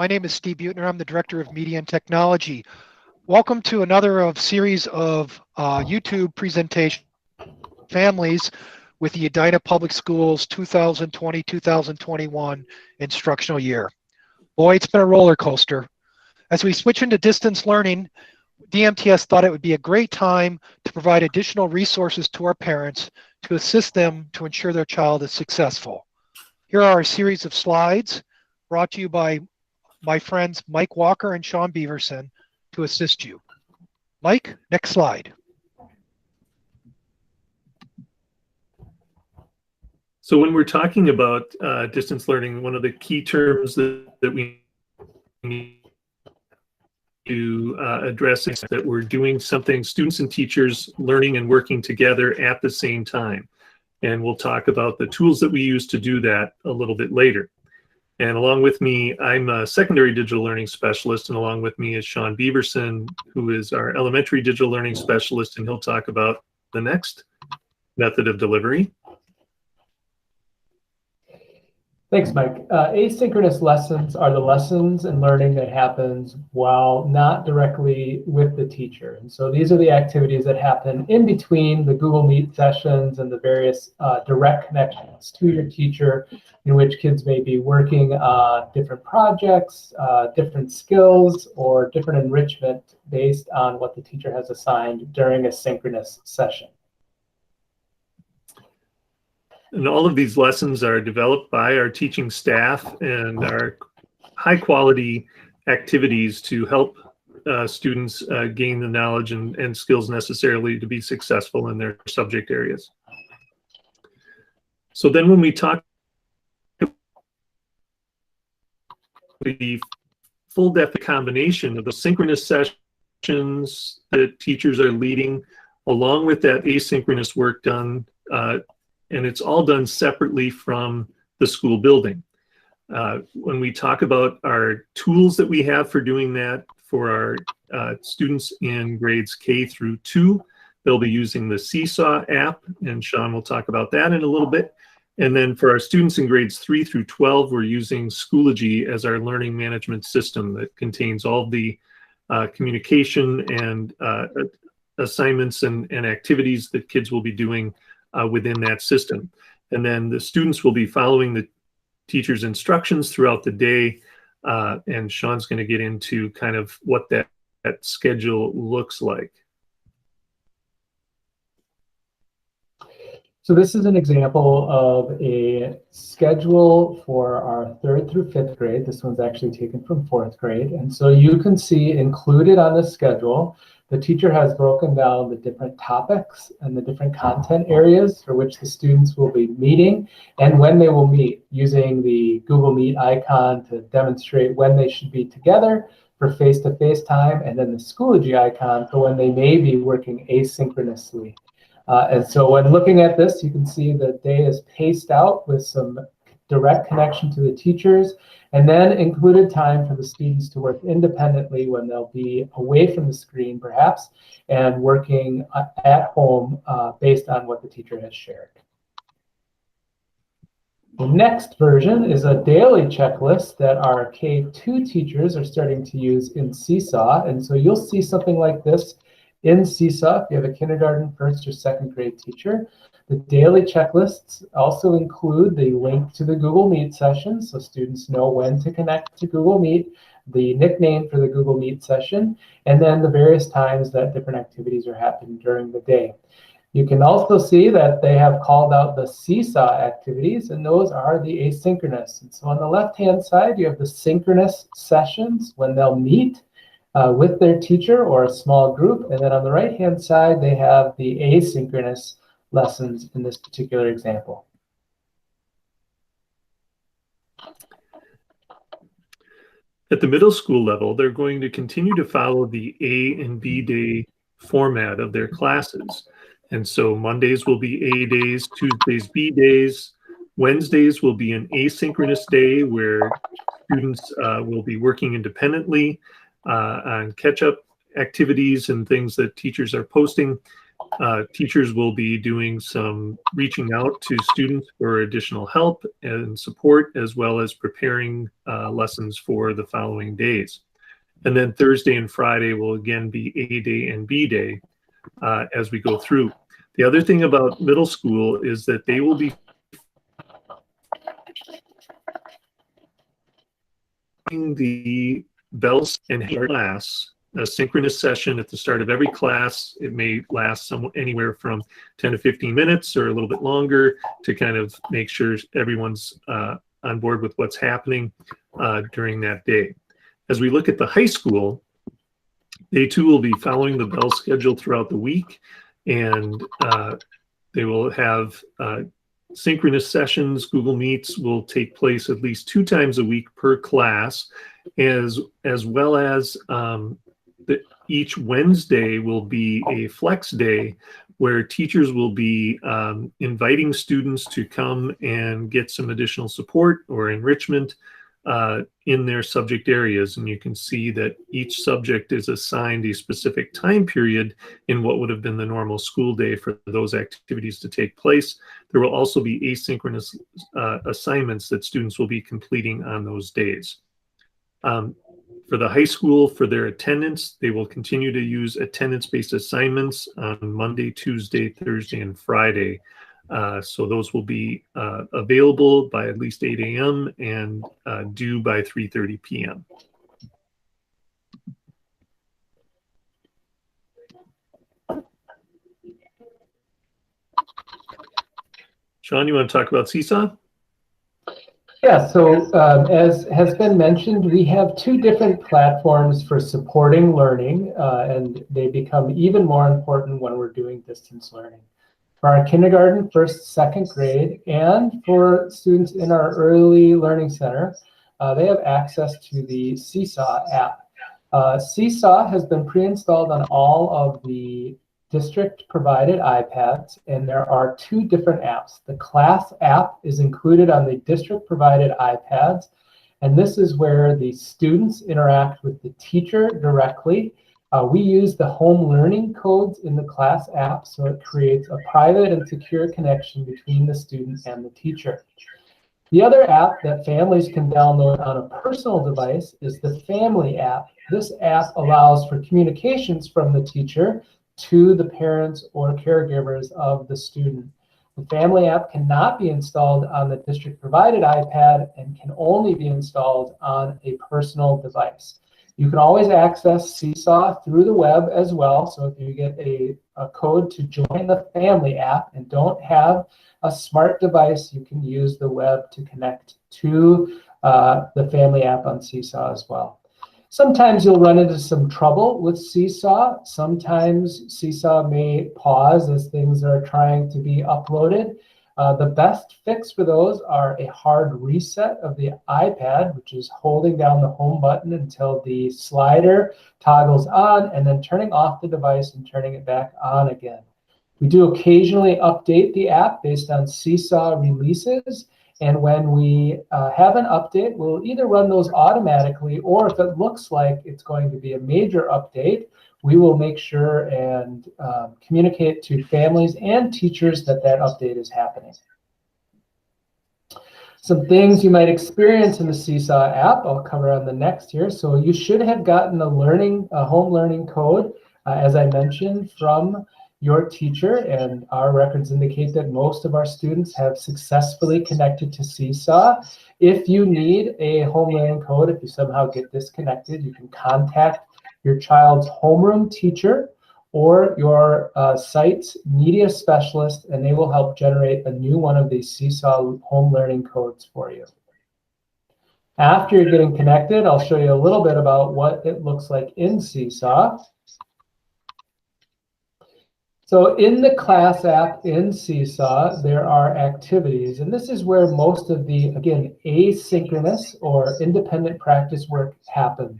name is Steve Butner. I'm the Director of Media and Technology. Welcome to another of series of YouTube presentation families with the Edina Public Schools 2020-2021 instructional year. Boy, it's been a roller coaster. As we switch into distance learning, DMTS thought it would be a great time to provide additional resources to our parents to assist them to ensure their child is successful. Here are a series of slides brought to you by my friends Mike Walker and Sean Beaverson to assist you. Mike, next slide. So when we're talking about distance learning, one of the key terms that we need to address is that we're doing something, students and teachers learning and working together at the same time. And we'll talk about the tools that we use to do that a little bit later. And along with me, I'm a secondary digital learning specialist, and along with me is Sean Beaverson, who is our elementary digital learning specialist, and he'll talk about the next method of delivery. Thanks, Mike. Asynchronous lessons are the lessons and learning that happens while not directly with the teacher. And so these are the activities that happen in between the Google Meet sessions and the various direct connections to your teacher, in which kids may be working on different projects, different skills, or different enrichment based on what the teacher has assigned during a synchronous session. And all of these lessons are developed by our teaching staff and are high quality activities to help students gain the knowledge and skills necessarily to be successful in their subject areas. So then when we talk the full depth combination of the synchronous sessions that teachers are leading along with that asynchronous work done, and it's all done separately from the school building. When we talk about our tools that we have for doing that for our students in grades K through 2, they'll be using the Seesaw app, and Sean will talk about that in a little bit. And then for our students in grades 3 through 12, we're using Schoology as our learning management system that contains all the communication and assignments and activities that kids will be doing within that system. And then the students will be following the teacher's instructions throughout the day. And Sean's going to get into kind of what that schedule looks like. So this is an example of a schedule for our 3rd through 5th grade. This one's actually taken from 4th grade. And so you can see included on this schedule, the teacher has broken down the different topics and the different content areas for which the students will be meeting and when they will meet, using the Google Meet icon to demonstrate when they should be together for face-to-face time, and then the Schoology icon for when they may be working asynchronously. And so when looking at this, you can see the day is paced out with some direct connection to the teachers, and then included time for the students to work independently when they'll be away from the screen, perhaps, and working at home based on what the teacher has shared. The next version is a daily checklist that our K2 teachers are starting to use in Seesaw. And so you'll see something like this in Seesaw if you have a kindergarten, 1st, or 2nd grade teacher. The daily checklists also include the link to the Google Meet session, so students know when to connect to Google Meet, the nickname for the Google Meet session, and then the various times that different activities are happening during the day. You can also see that they have called out the Seesaw activities, and those are the asynchronous. And so on the left-hand side, you have the synchronous sessions when they'll meet with their teacher or a small group, and then on the right-hand side, they have the asynchronous lessons in this particular example. At the middle school level, they're going to continue to follow the A and B day format of their classes. And so Mondays will be A days, Tuesdays B days, Wednesdays will be an asynchronous day where students will be working independently on catch-up activities and things that teachers are posting. Teachers will be doing some reaching out to students for additional help and support, as well as preparing lessons for the following days. And then Thursday and Friday will again be A day and B day as we go through. The other thing about middle school is that they will be the bells and class, a synchronous session at the start of every class. It may last anywhere from 10 to 15 minutes or a little bit longer to kind of make sure everyone's on board with what's happening during that day. As we look at the high school, they too will be following the bell schedule throughout the week, and they will have synchronous sessions. Google Meets will take place at least 2 times a week per class, as well as each Wednesday will be a flex day where teachers will be inviting students to come and get some additional support or enrichment in their subject areas. And you can see that each subject is assigned a specific time period in what would have been the normal school day for those activities to take place. There will also be asynchronous assignments that students will be completing on those days. For the high school, for their attendance, they will continue to use attendance-based assignments on Monday, Tuesday, Thursday, and Friday. So those will be available by at least 8 a.m. and due by 3:30 p.m. Sean, you want to talk about Seesaw? Yeah, so as has been mentioned, we have 2 different platforms for supporting learning, and they become even more important when we're doing distance learning. For our kindergarten, 1st, 2nd grade, and for students in our early learning center, they have access to the Seesaw app. Seesaw has been pre-installed on all of the district-provided iPads, and there are 2 different apps. The class app is included on the district-provided iPads, and this is where the students interact with the teacher directly. We use the home learning codes in the class app, so it creates a private and secure connection between the student and the teacher. The other app that families can download on a personal device is the Family app. This app allows for communications from the teacher to the parents or caregivers of the student. The Family app cannot be installed on the district-provided iPad and can only be installed on a personal device. You can always access Seesaw through the web as well. So if you get a code to join the Family app and don't have a smart device, you can use the web to connect to the Family app on Seesaw as well. Sometimes you'll run into some trouble with Seesaw. Sometimes Seesaw may pause as things are trying to be uploaded. The best fix for those are a hard reset of the iPad, which is holding down the home button until the slider toggles on, and then turning off the device and turning it back on again. We do occasionally update the app based on Seesaw releases, and when we have an update, we'll either run those automatically, or if it looks like it's going to be a major update, we will make sure and communicate to families and teachers that that update is happening. Some things you might experience in the Seesaw app, I'll cover on the next here. So you should have gotten a home learning code, as I mentioned, from your teacher, and our records indicate that most of our students have successfully connected to Seesaw. If you need a home learning code, if you somehow get disconnected, you can contact your child's homeroom teacher or your site's media specialist, and they will help generate a new one of these Seesaw home learning codes for you. After you're getting connected, I'll show you a little bit about what it looks like in Seesaw. So in the class app in Seesaw, there are activities, and this is where most of the, again, asynchronous or independent practice work happens.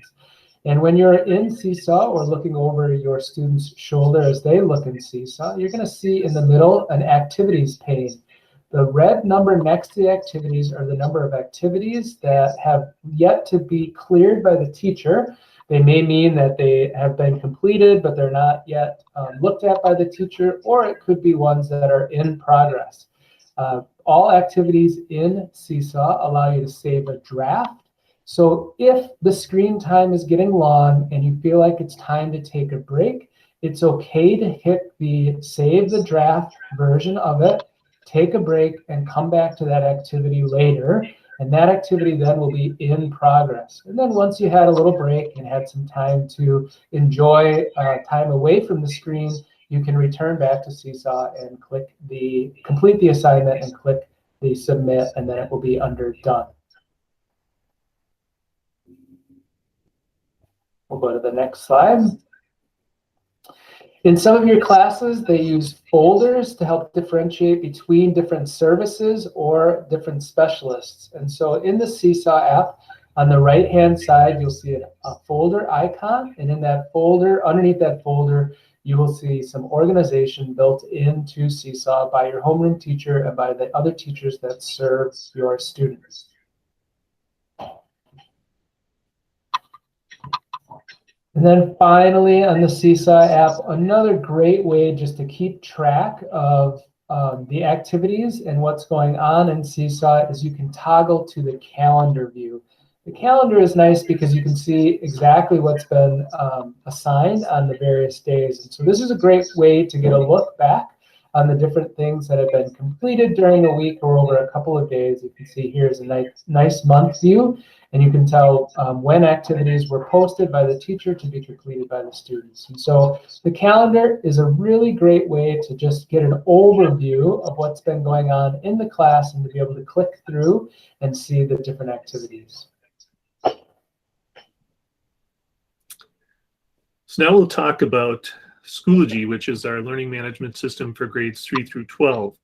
And when you're in Seesaw or looking over your student's shoulder as they look in Seesaw, you're going to see in the middle an activities pane. The red number next to the activities are the number of activities that have yet to be cleared by the teacher They may mean that they have been completed, but they're not yet looked at by the teacher, or it could be ones that are in progress. All activities in Seesaw allow you to save a draft. So if the screen time is getting long and you feel like it's time to take a break, it's okay to hit the save the draft version of it, take a break, and come back to that activity later. And that activity then will be in progress. And then once you had a little break and had some time to enjoy time away from the screen, you can return back to Seesaw and complete the assignment and click the submit, and then it will be under done. We'll go to the next slide. In some of your classes, they use folders to help differentiate between different services or different specialists. And so in the Seesaw app, on the right-hand side, you'll see a folder icon. And in that folder, underneath that folder, you will see some organization built into Seesaw by your homeroom teacher and by the other teachers that serve your students. And then finally, on the Seesaw app, another great way just to keep track of the activities and what's going on in Seesaw is you can toggle to the calendar view. The calendar is nice because you can see exactly what's been assigned on the various days. And so this is a great way to get a look back on the different things that have been completed during a week or over a couple of days. You can see here's a nice month view, and you can tell when activities were posted by the teacher to be completed by the students. And so the calendar is a really great way to just get an overview of what's been going on in the class and to be able to click through and see the different activities. So now we'll talk about Schoology, which is our learning management system for grades 3 through 12.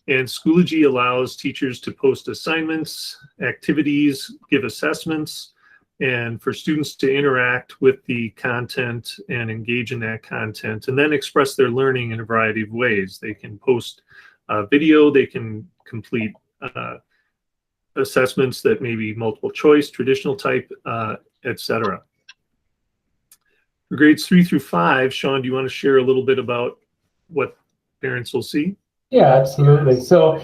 And Schoology allows teachers to post assignments, activities, give assessments, and for students to interact with the content and engage in that content, and then express their learning in a variety of ways. They can post video, they can complete assessments that may be multiple choice, traditional type, etc. For grades 3 through 5, Sean, do you want to share a little bit about what parents will see? Yeah, absolutely. So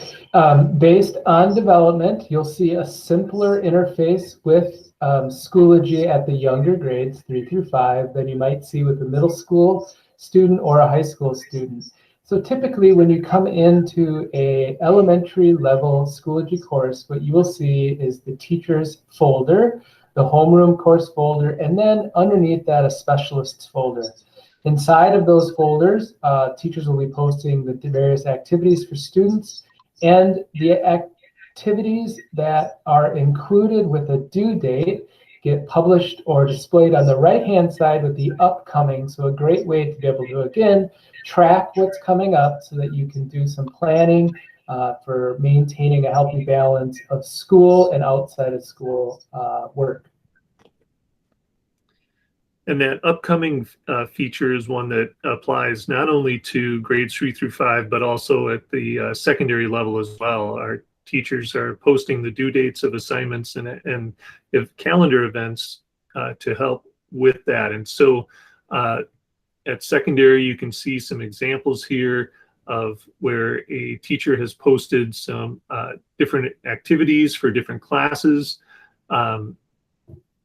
based on development, you'll see a simpler interface with Schoology at the younger grades, 3 through 5, than you might see with a middle school student or a high school student. So typically when you come into a elementary level Schoology course, what you will see is the teacher's folder, the homeroom course folder, and then underneath that a specialists folder. Inside of those folders, teachers will be posting the various activities for students, and the activities that are included with a due date get published or displayed on the right-hand side with the upcoming. So a great way to be able to, again, track what's coming up so that you can do some planning for maintaining a healthy balance of school and outside of school work. And that upcoming feature is one that applies not only to grades 3 through 5, but also at the secondary level as well. Our teachers are posting the due dates of assignments and if calendar events to help with that. And so at secondary, you can see some examples here of where a teacher has posted some different activities for different classes.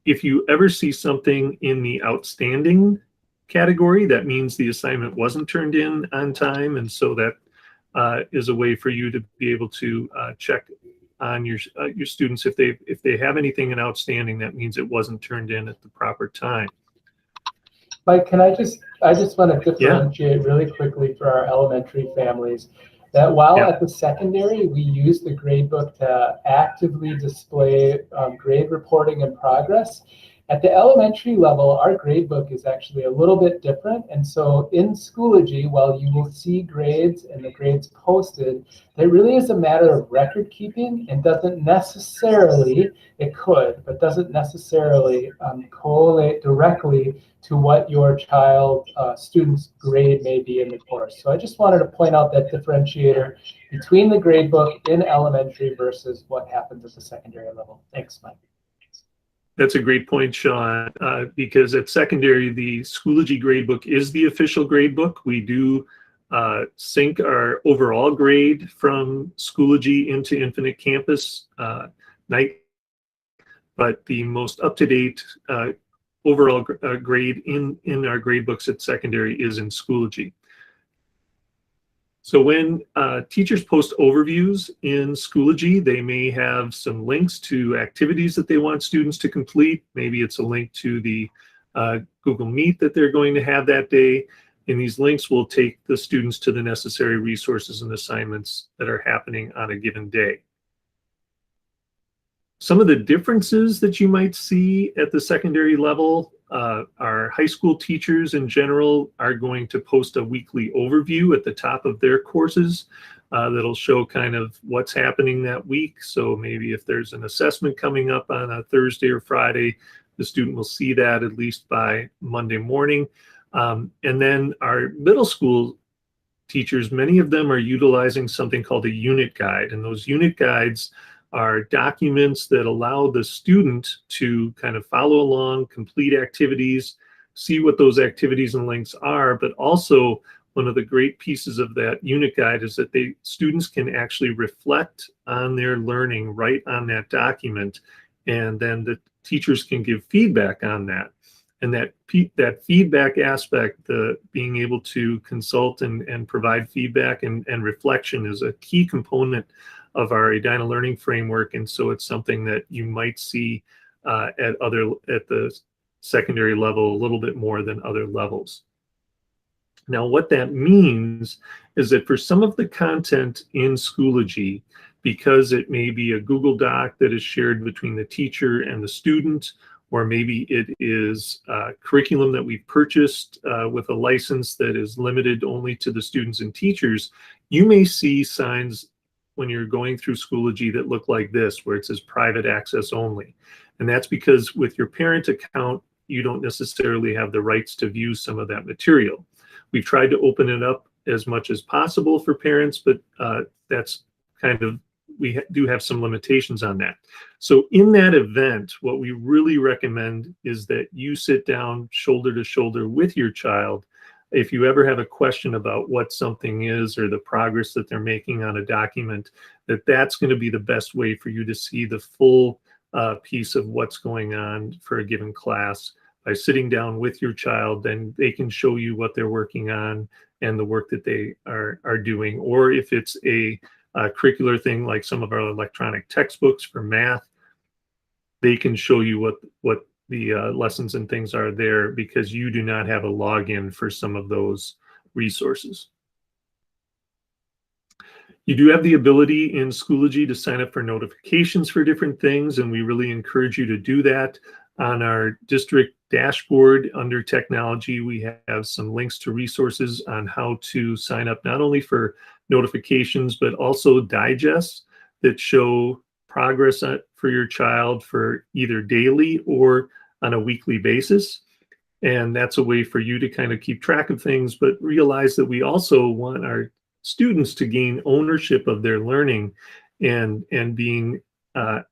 If you ever see something in the outstanding category, that means the assignment wasn't turned in on time. And so that is a way for you to be able to check on your students. If they have anything in outstanding, that means it wasn't turned in at the proper time. Mike, I just want to differentiate really quickly for our elementary families that while at the secondary, we use the gradebook to actively display grade reporting in progress. At the elementary level, our gradebook is actually a little bit different. And so in Schoology, while you will see grades and the grades posted, it really is a matter of record keeping and doesn't necessarily, it could, but doesn't necessarily correlate directly to what your child student's grade may be in the course. So I just wanted to point out that differentiator between the gradebook in elementary versus what happens at the secondary level. Thanks, Mike. That's a great point, Sean, because at secondary, the Schoology gradebook is the official gradebook. We do sync our overall grade from Schoology into Infinite Campus night, but the most up-to-date overall grade in our gradebooks at secondary is in Schoology. So when teachers post overviews in Schoology, they may have some links to activities that they want students to complete. Maybe it's a link to the Google Meet that they're going to have that day. And these links will take the students to the necessary resources and assignments that are happening on a given day. Some of the differences that you might see at the secondary level, our high school teachers in general are going to post a weekly overview at the top of their courses that'll show kind of what's happening that week. So maybe if there's an assessment coming up on a Thursday or Friday, the student will see that at least by Monday morning. And then our middle school teachers, many of them are utilizing something called a unit guide. And those unit guides are documents that allow the student to kind of follow along, complete activities, see what those activities and links are, but also one of the great pieces of that unit guide is that students can actually reflect on their learning right on that document, and then the teachers can give feedback on that. And that feedback aspect, being able to consult and provide feedback and reflection is a key component of our Edina learning framework, and so it's something that you might see at the secondary level a little bit more than other levels. Now, what that means is that for some of the content in Schoology, because it may be a Google Doc that is shared between the teacher and the student, or maybe it is curriculum that we've purchased with a license that is limited only to the students and teachers, you may see signs when you're going through Schoology that look like this, where it says private access only. And that's because with your parent account, you don't necessarily have the rights to view some of that material. We've tried to open it up as much as possible for parents, but that's kind of, we do have some limitations on that. So in that event, what we really recommend is that you sit down shoulder to shoulder with your child. If you ever have a question about what something is or the progress that they're making on a document, that's going to be the best way for you to see the full piece of what's going on for a given class. By sitting down with your child, then they can show you what they're working on and the work that they are doing. Or if it's a curricular thing like some of our electronic textbooks for math, they can show you what the lessons and things are there, because you do not have a login for some of those resources. You do have the ability in Schoology to sign up for notifications for different things, and we really encourage you to do that. On our district dashboard under technology, we have some links to resources on how to sign up not only for notifications, but also digests that show progress for your child for either daily or on a weekly basis. And that's a way for you to kind of keep track of things, but realize that we also want our students to gain ownership of their learning and being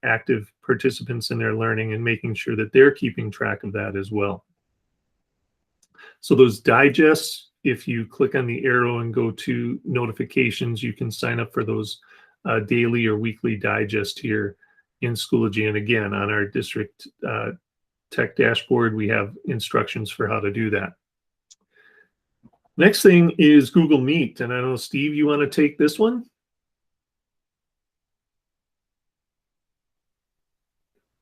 active participants in their learning and making sure that they're keeping track of that as well. So those digests, if you click on the arrow and go to notifications, you can sign up for those daily or weekly digest here in Schoology. And again, on our district tech dashboard, we have instructions for how to do that. Next thing is Google Meet. And I know, Steve, you want to take this one?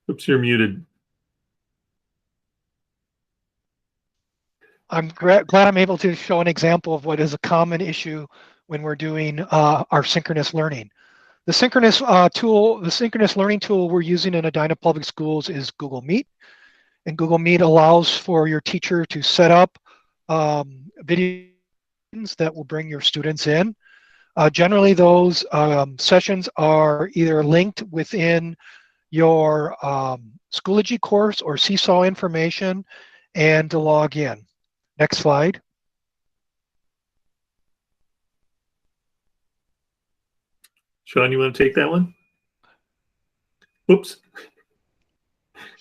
Oops, you're muted. I'm glad I'm able to show an example of what is a common issue when we're doing our synchronous learning. The synchronous learning tool we're using in Edina Public Schools is Google Meet. And Google Meet allows for your teacher to set up videos that will bring your students in. Generally, those sessions are either linked within your Schoology course or Seesaw information and to log in. Next slide. Sean, you want to take that one? Oops.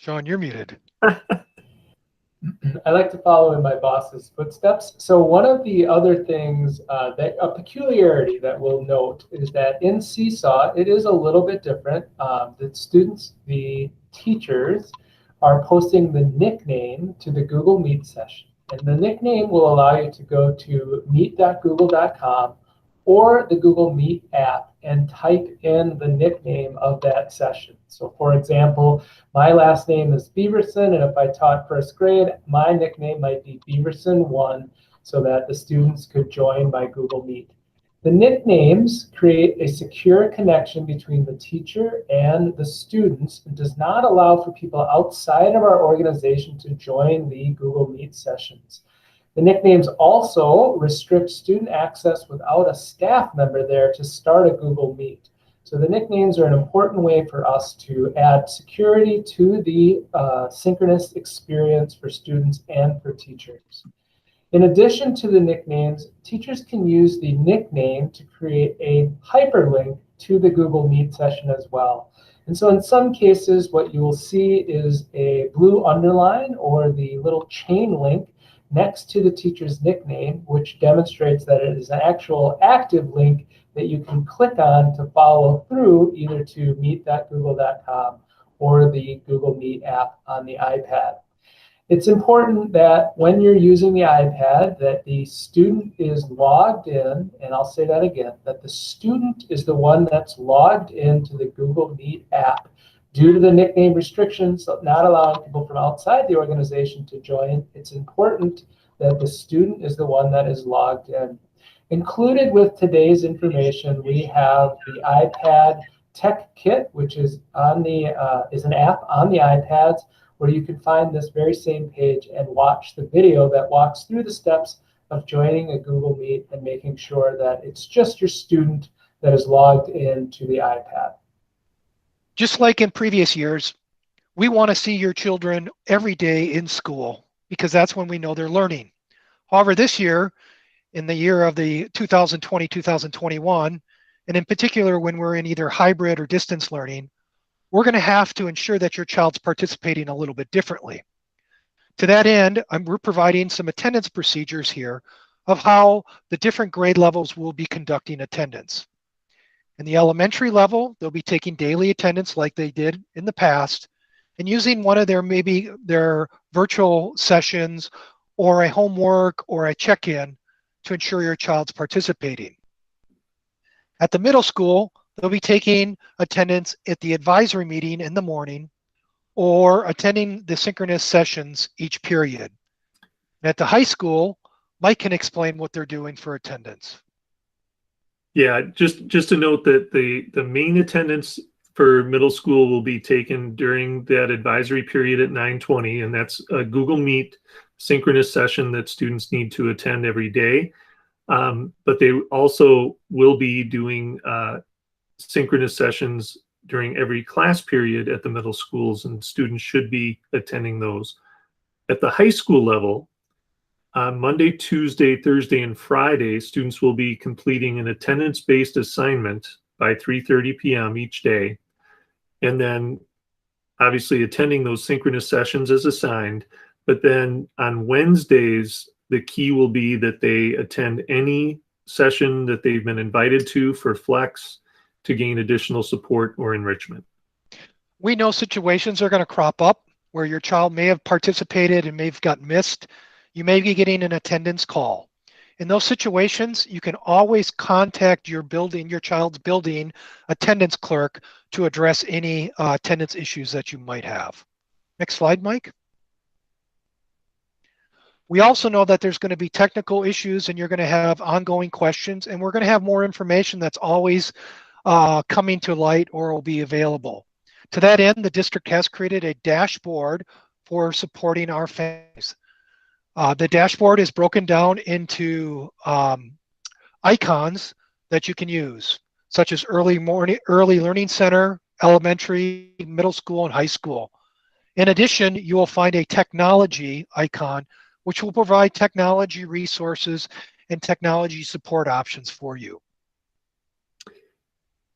Sean, you're muted. I like to follow in my boss's footsteps. So one of the other things a peculiarity that we'll note is that in Seesaw, it is a little bit different. The teachers are posting the nickname to the Google Meet session. And the nickname will allow you to go to meet.google.com or the Google Meet app and type in the nickname of that session. So for example, my last name is Beaverson, and if I taught first grade, my nickname might be Beaverson1 so that the students could join my Google Meet. The nicknames create a secure connection between the teacher and the students and does not allow for people outside of our organization to join the Google Meet sessions. The nicknames also restrict student access without a staff member there to start a Google Meet. So the nicknames are an important way for us to add security to the synchronous experience for students and for teachers. In addition to the nicknames, teachers can use the nickname to create a hyperlink to the Google Meet session as well. And so in some cases, what you will see is a blue underline or the little chain link next to the teacher's nickname, which demonstrates that it is an actual active link that you can click on to follow through either to meet.google.com or the Google Meet app on the iPad. It's important that when you're using the iPad that the student is logged in, and I'll say that again, that the student is the one that's logged into the Google Meet app. Due to the nickname restrictions, not allowing people from outside the organization to join, it's important that the student is the one that is logged in. Included with today's information, we have the iPad Tech Kit, which is an app on the iPads where you can find this very same page and watch the video that walks through the steps of joining a Google Meet and making sure that it's just your student that is logged into the iPad. Just like in previous years, we want to see your children every day in school because that's when we know they're learning. However, this year, in the year of the 2020-2021, and in particular when we're in either hybrid or distance learning, we're going to have to ensure that your child's participating a little bit differently. To that end, we're providing some attendance procedures here of how the different grade levels will be conducting attendance. In the elementary level, they'll be taking daily attendance like they did in the past and using one of their virtual sessions or a homework or a check-in to ensure your child's participating. At the middle school, they'll be taking attendance at the advisory meeting in the morning or attending the synchronous sessions each period. And at the high school, Mike can explain what they're doing for attendance. Yeah, just to note that the main attendance for middle school will be taken during that advisory period at 9:20, and that's a Google Meet synchronous session that students need to attend every day. But they also will be doing synchronous sessions during every class period at the middle schools, and students should be attending those. At the high school level, Monday, Tuesday, Thursday, and Friday, students will be completing an attendance-based assignment by 3:30 p.m. each day, and then obviously attending those synchronous sessions as assigned. But then on Wednesdays, the key will be that they attend any session that they've been invited to for Flex to gain additional support or enrichment. We know situations are going to crop up where your child may have participated and may have got missed. You may be getting an attendance call. In those situations, you can always contact your child's building attendance clerk to address any attendance issues that you might have. Next slide, Mike. We also know that there's going to be technical issues and you're going to have ongoing questions, and we're going to have more information that's always coming to light or will be available. To that end, the district has created a dashboard for supporting our families. The dashboard is broken down into icons that you can use, such as early learning center, elementary, middle school, and high school. In addition, you will find a technology icon, which will provide technology resources and technology support options for you.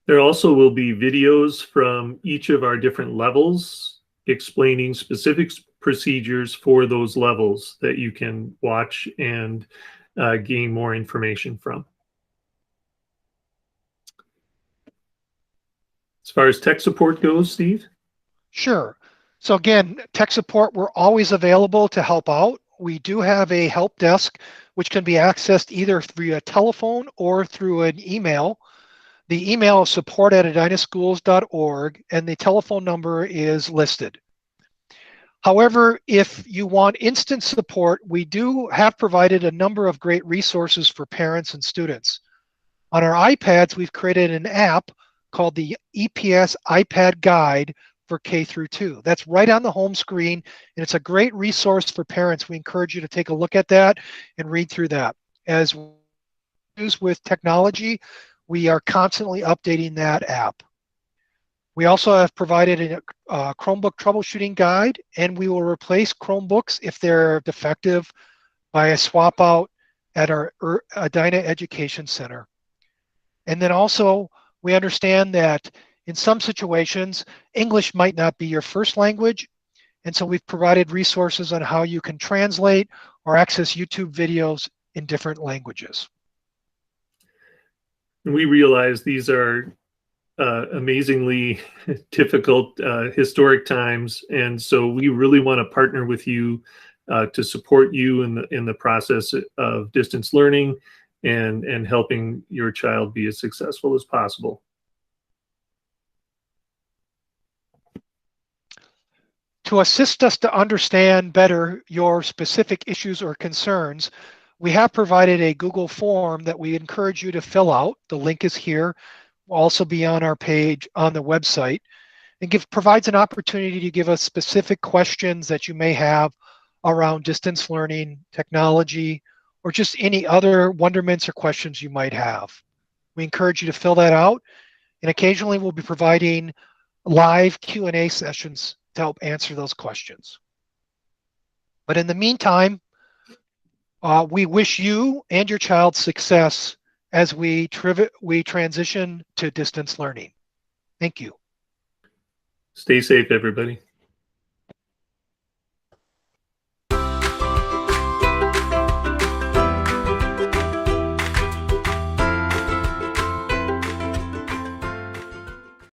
There also will be videos from each of our different levels explaining specific procedures for those levels that you can watch and gain more information from. As far as tech support goes, Steve? Sure. So again, tech support, we're always available to help out. We do have a help desk, which can be accessed either through a telephone or through an email. The email is support@edinaschools.org, and the telephone number is listed. However, if you want instant support, we do have provided a number of great resources for parents and students. On our iPads, we've created an app called the EPS iPad Guide for K through 2. That's right on the home screen, and it's a great resource for parents. We encourage you to take a look at that and read through that. As used with technology, we are constantly updating that app. We also have provided a Chromebook troubleshooting guide, and we will replace Chromebooks if they're defective by a swap out at our Edina Education Center. And then also, we understand that in some situations, English might not be your first language, and so we've provided resources on how you can translate or access YouTube videos in different languages. We realize these are amazingly difficult historic times, and so we really want to partner with you to support you in the process of distance learning and helping your child be as successful as possible. To assist us to understand better your specific issues or concerns, we have provided a Google form that we encourage you to fill out. The link is here. Will also be on our page on the website, and provides an opportunity to give us specific questions that you may have around distance learning, technology, or just any other wonderments or questions you might have. We encourage you to fill that out, and occasionally we'll be providing live Q&A sessions to help answer those questions. But in the meantime, we wish you and your child success as we transition to distance learning. Thank you. Stay safe, everybody.